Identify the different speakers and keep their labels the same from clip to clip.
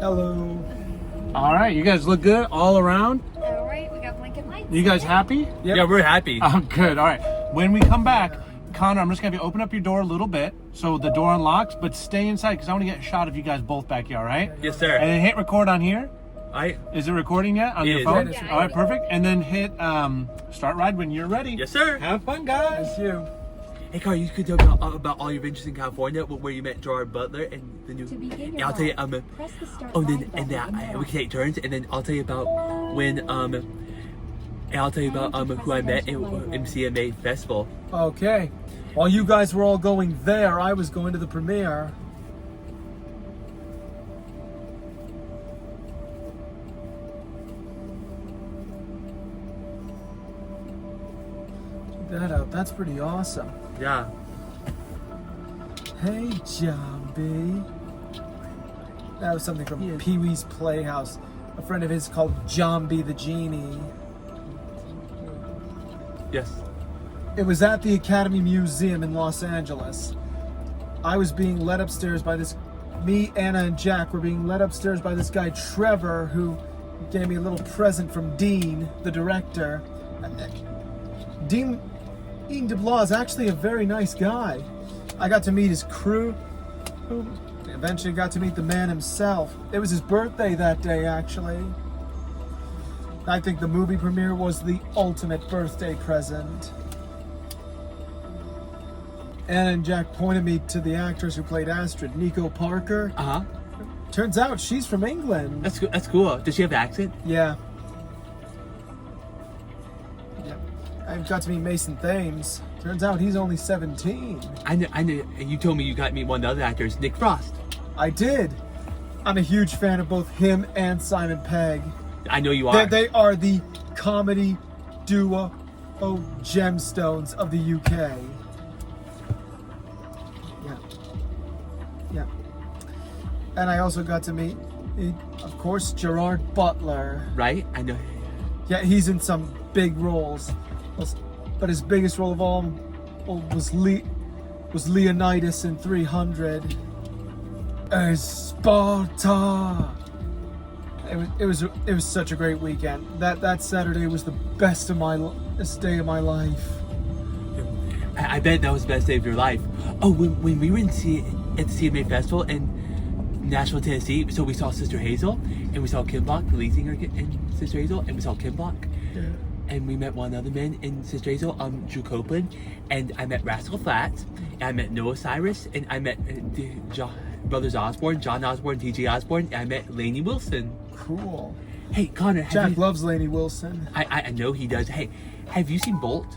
Speaker 1: Hello.
Speaker 2: All right, you guys look good all around.
Speaker 3: All right, we got blinking lights.
Speaker 2: You guys happy?
Speaker 1: Yep.
Speaker 4: Yeah, we're happy.
Speaker 2: I'm good. All right. When we come back, Connor, I'm just gonna have you open up your door a little bit so the door unlocks, but stay inside because I want to get a shot of you guys both back here. All right?
Speaker 4: Yes, sir.
Speaker 2: And then hit record on here. Is it recording yet on
Speaker 4: It
Speaker 2: your
Speaker 4: is.
Speaker 2: phone?
Speaker 3: Yeah,
Speaker 2: All right, perfect. And then hit start ride when you're ready.
Speaker 4: Yes, sir.
Speaker 2: Have fun, guys.
Speaker 1: Thank you.
Speaker 4: Hey, Carl, you could talk about all your adventures in California, where you met Gerard Butler and the new.
Speaker 3: To begin
Speaker 4: And
Speaker 3: your
Speaker 4: I'll tell you,
Speaker 3: ride, press the start
Speaker 4: oh,
Speaker 3: ride
Speaker 4: then
Speaker 3: button
Speaker 4: and then
Speaker 3: in the
Speaker 4: we can take turns, and then I'll tell you about when and I'll tell you about who I met in MCMA Festival.
Speaker 1: Okay. While you guys were all going there, I was going to the premiere. Check that out. That's pretty awesome.
Speaker 4: Yeah.
Speaker 1: Hey, Jambi. That was something from Pee-wee's Playhouse. A friend of his called Jambi the Genie.
Speaker 4: Yes.
Speaker 1: It was at the Academy Museum in Los Angeles. I was being led upstairs by this, me, Anna, and Jack were being led upstairs by this guy, Trevor, who gave me a little present from Dean, the director. Dean DeBlaw is actually a very nice guy. I got to meet his crew, who eventually got to meet the man himself. It was his birthday that day, actually. I think the movie premiere was the ultimate birthday present. Anna and Jack pointed me to the actress who played Astrid, Nico Parker.
Speaker 4: Uh huh.
Speaker 1: Turns out she's from England.
Speaker 4: That's good. That's cool. Does she have an accent?
Speaker 1: Yeah. I got to meet Mason Thames. Turns out he's only 17.
Speaker 4: I know. You told me you got to meet one of the other actors, Nick Frost.
Speaker 1: I did. I'm a huge fan of both him and Simon Pegg.
Speaker 4: I know you are.
Speaker 1: They are the comedy duo gemstones of the UK. Yeah. And I also got to meet, of course, Gerard Butler.
Speaker 4: Right? I know.
Speaker 1: Yeah, he's in some big roles. But his biggest role of all was Leonidas in 300. Sparta! It was such a great weekend. That Saturday was the best day of my life.
Speaker 4: I bet that was the best day of your life. Oh, when we were at the CMA Festival in Nashville, Tennessee, so we saw Sister Hazel, and we saw Kim Block, the lead singer in Sister Hazel, and we saw Kim Block.
Speaker 1: Yeah.
Speaker 4: And we met one other man in Sister Hazel, Drew Copeland, and I met Rascal Flatts, and I met Noah Cyrus, and I met Brothers Osborne, John Osborne, TJ Osborne, and I met Lainey Wilson.
Speaker 1: Cool.
Speaker 4: Hey, Connor,
Speaker 1: Jack loves Lainey Wilson.
Speaker 4: I know he does. Hey, have you seen Bolt?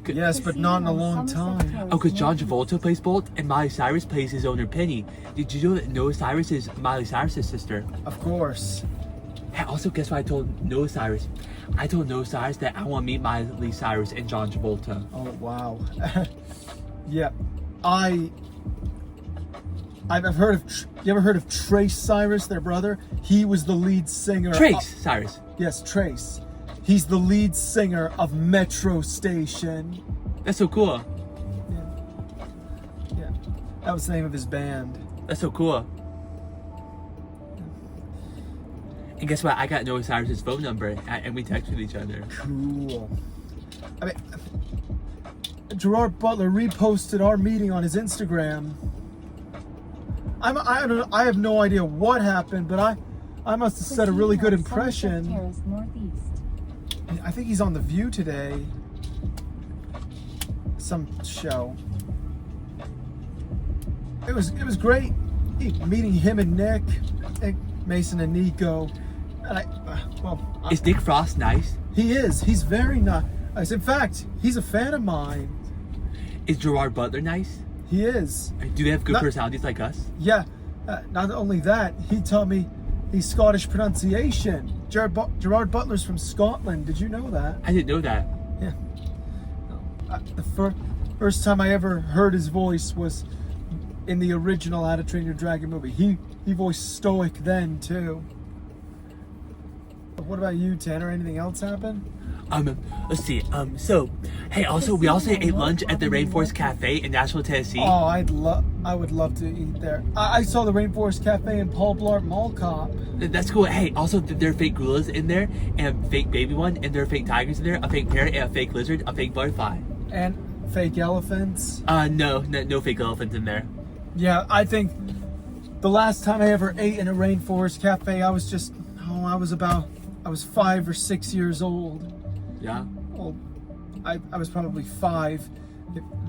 Speaker 1: Yes, but not in a long time.
Speaker 4: Oh, because John Travolta plays Bolt, and Miley Cyrus plays his owner Penny. Did you know that Noah Cyrus is Miley Cyrus's sister?
Speaker 1: Of course.
Speaker 4: Hey, also, guess what I told Noah Cyrus? I told Noah Cyrus that I want to meet Miley Cyrus and John Travolta.
Speaker 1: Oh, wow. Yeah. I've heard of. You ever heard of Trace Cyrus, their brother? He was the lead singer.
Speaker 4: Trace Cyrus.
Speaker 1: Yes, Trace. He's the lead singer of Metro Station.
Speaker 4: That's so cool.
Speaker 1: Yeah. That was the name of his band.
Speaker 4: That's so cool. And guess what? I got Noah Cyrus's phone number, and we texted each other.
Speaker 1: Cool. I mean, Gerard Butler reposted our meeting on his Instagram. I don't know. I have no idea what happened, but I must have set a really good impression. I think he's on The View today. Some show. It was great meeting him and Nick, Mason and Nico. And
Speaker 4: Is Nick Frost nice?
Speaker 1: He is. He's very nice. In fact, he's a fan of mine.
Speaker 4: Is Gerard Butler nice?
Speaker 1: He is.
Speaker 4: Do they have good personalities like us?
Speaker 1: Yeah. Not only that, he taught me the Scottish pronunciation. Gerard Butler's from Scotland. Did you know that?
Speaker 4: I didn't know that.
Speaker 1: Yeah. The first time I ever heard his voice was in the original How to Train Your Dragon movie. He voiced Stoic then too. But what about you, Tanner? Anything else happen?
Speaker 4: Let's see. So, hey, also we also ate lunch at the Rainforest Cafe in Nashville, Tennessee.
Speaker 1: Oh, I would love to eat there. I saw the Rainforest Cafe in Paul Blart Mall Cop.
Speaker 4: That's cool. Hey, also there are fake gorillas in there, and a fake baby one, and there are fake tigers in there, a fake parrot, and a fake lizard, a fake butterfly.
Speaker 1: And fake elephants.
Speaker 4: No fake elephants in there.
Speaker 1: Yeah, I think the last time I ever ate in a Rainforest Cafe, I was 5 or 6 years old.
Speaker 4: Yeah.
Speaker 1: Well, I was probably 5.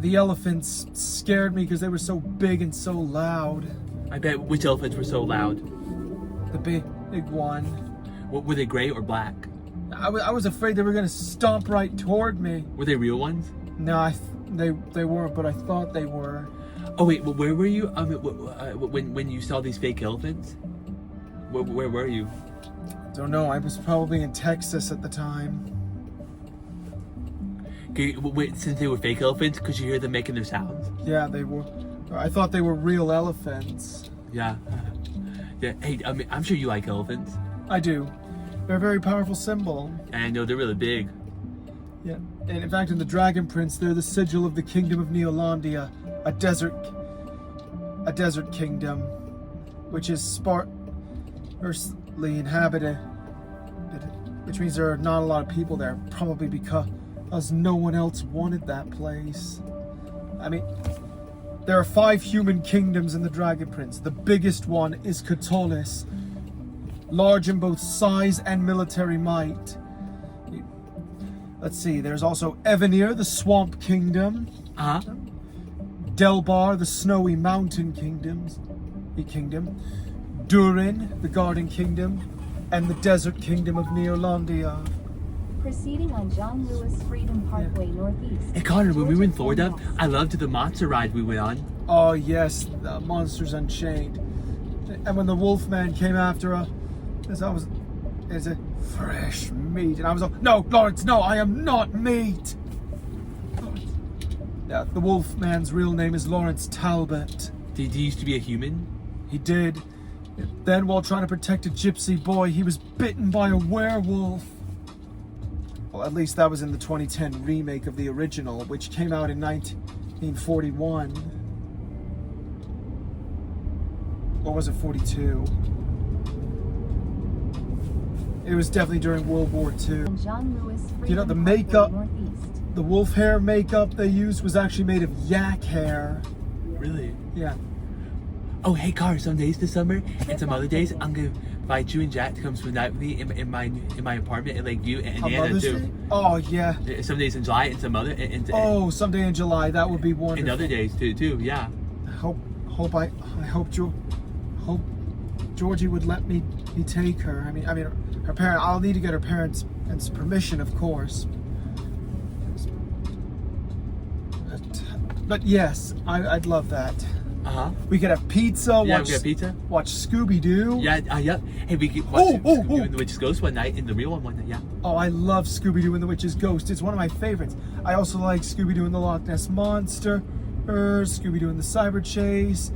Speaker 1: The elephants scared me because they were so big and so loud.
Speaker 4: I bet. Which elephants were so loud?
Speaker 1: The big one.
Speaker 4: Were they gray or black?
Speaker 1: I was afraid they were going to stomp right toward me.
Speaker 4: Were they real ones?
Speaker 1: No, they weren't, but I thought they were.
Speaker 4: Oh wait, where were you? When you saw these fake elephants? Where were you?
Speaker 1: Don't know. I was probably in Texas at the time.
Speaker 4: Okay, wait, since they were fake elephants, could you hear them making their sounds?
Speaker 1: Yeah, they were. I thought they were real elephants.
Speaker 4: Yeah. Yeah. Hey, I'm sure you like elephants.
Speaker 1: I do. They're a very powerful symbol.
Speaker 4: And I know they're really big.
Speaker 1: Yeah, and in fact, in the Dragon Prince, they're the sigil of the kingdom of Neolandia, a desert kingdom, which is sparsely inhabited, which means there are not a lot of people there, probably because no one else wanted that place. I mean, there are 5 human kingdoms in the Dragon Prince. The biggest one is Catolis, large in both size and military might. Let's see, there's also Evenir, the Swamp Kingdom. Delbar, the Snowy Mountain Kingdom. Durin, the Garden Kingdom. And the Desert Kingdom of Neolandia.
Speaker 3: Proceeding on John Lewis Freedom Parkway Northeast.
Speaker 4: Hey Connor, when we were in Florida, I loved the monster ride we went on.
Speaker 1: Oh yes, the Monsters Unchained. And when the Wolfman came after us, it's a fresh meat. And I was like, no, Lawrence, no, I am not meat. Yeah, the Wolfman's real name is Lawrence Talbot.
Speaker 4: Did he used to be a human?
Speaker 1: He did. Then, while trying to protect a gypsy boy, he was bitten by a werewolf. Well, at least that was in the 2010 remake of the original, which came out in 1941. Or was it 42? It was definitely during World War II.
Speaker 3: John Lewis Freedom
Speaker 1: You know, the
Speaker 3: Parkway
Speaker 1: makeup,
Speaker 3: Northeast.
Speaker 1: the wolf hair makeup they used was actually made of yak hair.
Speaker 4: Really?
Speaker 1: Yeah.
Speaker 4: Oh, hey, Car, some days this summer and some other days, I'm gonna invite you and Jack to come spend the night with me in my apartment in Lakeview and
Speaker 1: On
Speaker 4: Indiana
Speaker 1: Mother's
Speaker 4: too.
Speaker 1: Day? Oh, yeah.
Speaker 4: Some days in July and some other and
Speaker 1: Oh, someday in July. That would be wonderful.
Speaker 4: and other days too. Yeah.
Speaker 1: I hope Georgie would let me take her. I mean, her parent. I'll need to get her parents' permission, of course. But yes, I'd love that. We could have pizza.
Speaker 4: Yeah, we got pizza.
Speaker 1: Watch Scooby Doo.
Speaker 4: Yeah. Hey, we could watch Scooby Doo and the Witch's Ghost one night and the real one night. Yeah.
Speaker 1: Oh, I love Scooby Doo and the Witch's Ghost. It's one of my favorites. I also like Scooby Doo and the Loch Ness Monster, Scooby Doo and the Cyber Chase,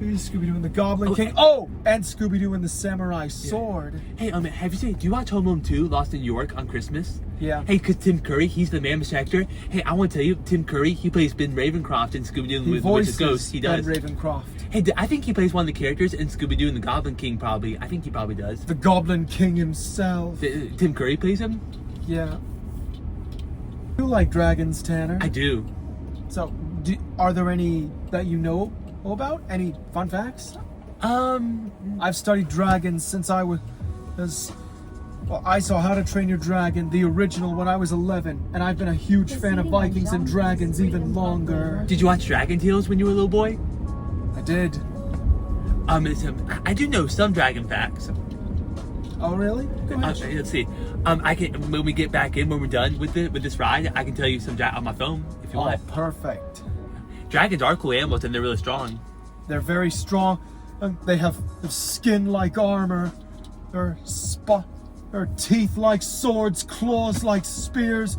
Speaker 1: Scooby Doo and the Goblin King. Oh, and Scooby Doo and the Samurai Sword.
Speaker 4: Hey, have you seen? Do you watch Home Alone 2: Lost in New York on Christmas?
Speaker 1: Yeah.
Speaker 4: Hey, cause Tim Curry, he's the Mammoth actor. Hey, I want to tell you, Tim Curry, he plays Ben Ravencroft in Scooby Doo and the Witch's Ghost. He does.
Speaker 1: Ben Ravencroft.
Speaker 4: Hey, I think he plays one of the characters in Scooby Doo and the Goblin King. Probably, I think he probably does.
Speaker 1: The Goblin King himself.
Speaker 4: Tim Curry plays him.
Speaker 1: Yeah. You like dragons, Tanner?
Speaker 4: I do.
Speaker 1: So, are there any that you know about? Any fun facts? I've studied dragons since I saw How to Train Your Dragon, the original, when I was 11, and I've been a huge fan of Vikings and dragons even longer.
Speaker 4: Did you watch Dragon Tales when you were a little boy?
Speaker 1: I did.
Speaker 4: I do know some dragon facts.
Speaker 1: Oh, really? Go ahead.
Speaker 4: Let's see. I can when we get back in, when we're done with this ride, I can tell you some on my phone if you want.
Speaker 1: Oh, perfect.
Speaker 4: Dragons are cool animals and they're really strong.
Speaker 1: They're very strong. They have skin like armor. Their teeth like swords, claws like spears,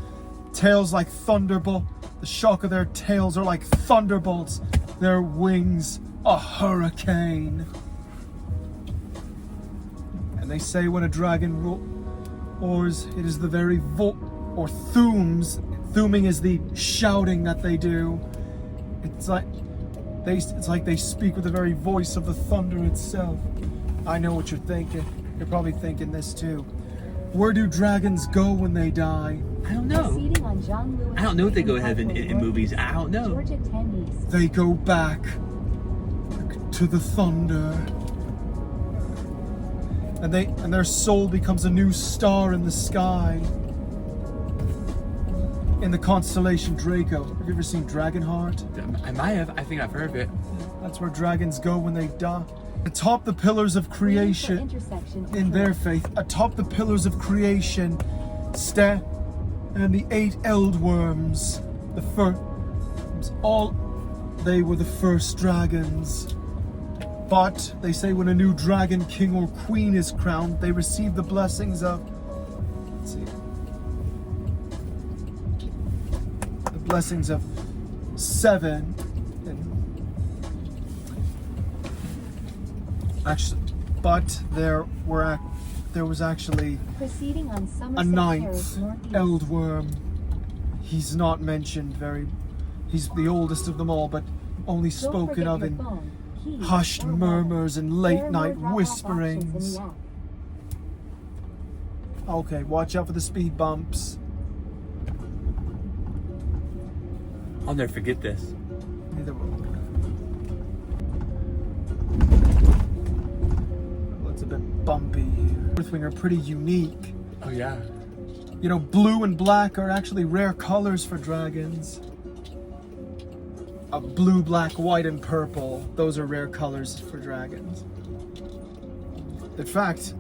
Speaker 1: tails like thunderbolt. The shock of their tails are like thunderbolts. Their wings a hurricane. And they say when a dragon roars, it is the very or thooms. Thooming is the shouting that they do. It's like they speak with the very voice of the thunder itself. I know what you're thinking. You're probably thinking this too. Where do dragons go when they die?
Speaker 4: I don't know.
Speaker 3: Proceeding on John Lewis
Speaker 4: I don't know if they go
Speaker 3: Freedom
Speaker 4: heaven
Speaker 3: Parkway
Speaker 4: in movies. I don't know.
Speaker 3: Georgia 10 East.
Speaker 1: They go back to the thunder. And their soul becomes a new star in the sky. In the constellation Draco. Have you ever seen Dragonheart?
Speaker 4: I might have. I think I've heard of it.
Speaker 1: That's where dragons go when they die. Atop the pillars of creation,
Speaker 3: Intersection
Speaker 1: in their faith, atop the pillars of creation, stand and the 8 eldworms, the first, they were the first dragons. But they say when a new dragon king or queen is crowned, they receive the blessings of, let's see, the blessings of 7. Actually, but there was actually
Speaker 3: Proceeding on
Speaker 1: a
Speaker 3: Somerset
Speaker 1: 9th
Speaker 3: Terrace Northeast.
Speaker 1: eldworm. He's not mentioned he's the oldest of them all, but only
Speaker 3: Don't
Speaker 1: spoken
Speaker 3: forget
Speaker 1: of
Speaker 3: your
Speaker 1: in
Speaker 3: phone, keys,
Speaker 1: hushed
Speaker 3: or wallet.
Speaker 1: murmurs and late
Speaker 3: There are
Speaker 1: night
Speaker 3: more drop-off
Speaker 1: whisperings.
Speaker 3: options in the app.
Speaker 1: Okay, watch out for the speed bumps.
Speaker 4: I'll never forget this.
Speaker 1: Neither will. Well, it's a bit bumpy here. Earthwing are pretty unique.
Speaker 4: Oh yeah.
Speaker 1: You know, blue and black are actually rare colors for dragons. Blue, black, white, and purple. Those are rare colors for dragons. In fact,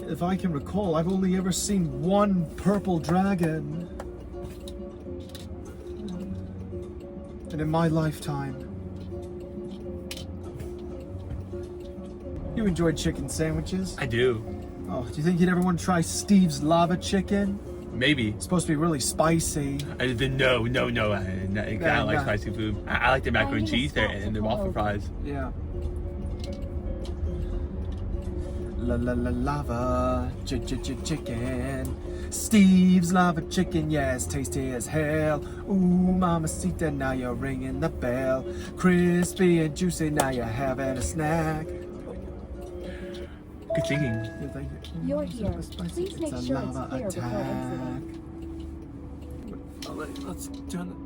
Speaker 1: if I can recall, I've only ever seen one purple dragon. And in my lifetime. You enjoyed chicken sandwiches?
Speaker 4: I do.
Speaker 1: Oh, do you think you'd ever want to try Steve's lava chicken?
Speaker 4: Maybe.
Speaker 1: It's supposed to be really spicy.
Speaker 4: No. I don't like spicy food. I like the macaroni and cheese there and the waffle fries.
Speaker 1: Yeah. Lava chicken. Steve's lava chicken, yes, tasty as hell. Ooh, mamacita, now you're ringing the bell. Crispy and juicy, now you're having a snack.
Speaker 4: Good singing.
Speaker 1: Yeah, thank you.
Speaker 3: You're here. Please make
Speaker 1: It's a
Speaker 3: sure it's
Speaker 1: lava
Speaker 3: clear before
Speaker 1: attack.
Speaker 3: exiting.
Speaker 1: Let's turn the